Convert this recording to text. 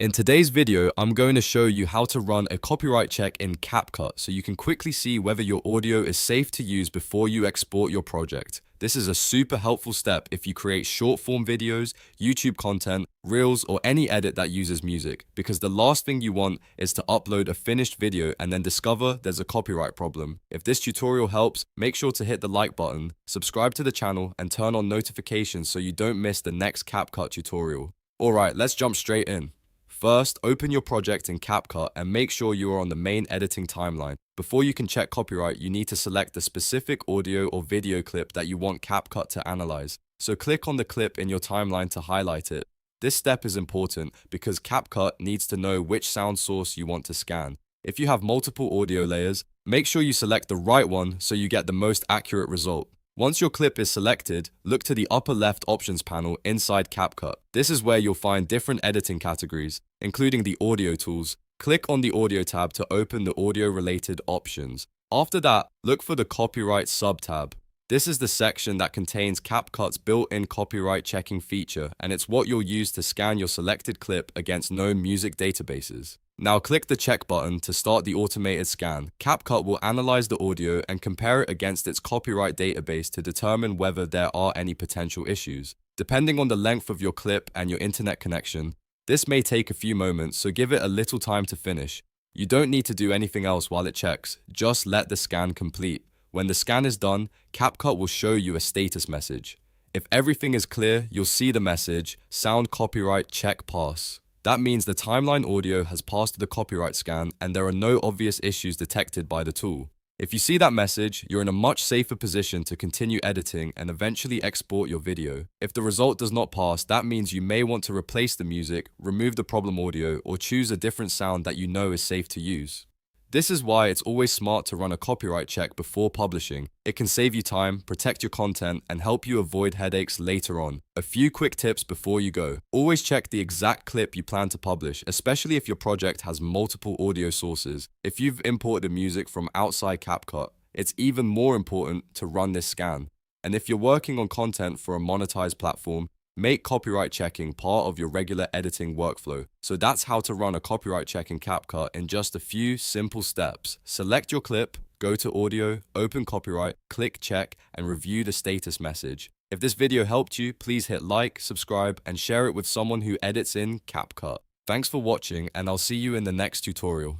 In today's video, I'm going to show you how to run a copyright check in CapCut so you can quickly see whether your audio is safe to use before you export your project. This is a super helpful step if you create short-form videos, YouTube content, reels, or any edit that uses music, because the last thing you want is to upload a finished video and then discover there's a copyright problem. If this tutorial helps, make sure to hit the like button, subscribe to the channel, and turn on notifications so you don't miss the next CapCut tutorial. Alright, let's jump straight in. First, open your project in CapCut and make sure you are on the main editing timeline. Before you can check copyright, you need to select the specific audio or video clip that you want CapCut to analyze. So click on the clip in your timeline to highlight it. This step is important because CapCut needs to know which sound source you want to scan. If you have multiple audio layers, make sure you select the right one so you get the most accurate result. Once your clip is selected, look to the upper left options panel inside CapCut. This is where you'll find different editing categories, including the audio tools. Click on the audio tab to open the audio-related options. After that, look for the copyright sub-tab. This is the section that contains CapCut's built-in copyright checking feature, and it's what you'll use to scan your selected clip against known music databases. Now click the check button to start the automated scan. CapCut will analyze the audio and compare it against its copyright database to determine whether there are any potential issues. Depending on the length of your clip and your internet connection, this may take a few moments, so give it a little time to finish. You don't need to do anything else while it checks, just let the scan complete. When the scan is done, CapCut will show you a status message. If everything is clear, you'll see the message, Sound Copyright Check Pass. That means the timeline audio has passed the copyright scan and there are no obvious issues detected by the tool. If you see that message, you're in a much safer position to continue editing and eventually export your video. If the result does not pass, that means you may want to replace the music, remove the problem audio, or choose a different sound that you know is safe to use. This is why it's always smart to run a copyright check before publishing. It can save you time, protect your content, and help you avoid headaches later on. A few quick tips before you go. Always check the exact clip you plan to publish, especially if your project has multiple audio sources. If you've imported music from outside CapCut, it's even more important to run this scan. And if you're working on content for a monetized platform, make copyright checking part of your regular editing workflow. So that's how to run a copyright check in CapCut in just a few simple steps. Select your clip, go to audio, open copyright, click check, and review the status message. If this video helped you, please hit like, subscribe, and share it with someone who edits in CapCut. Thanks for watching, and I'll see you in the next tutorial.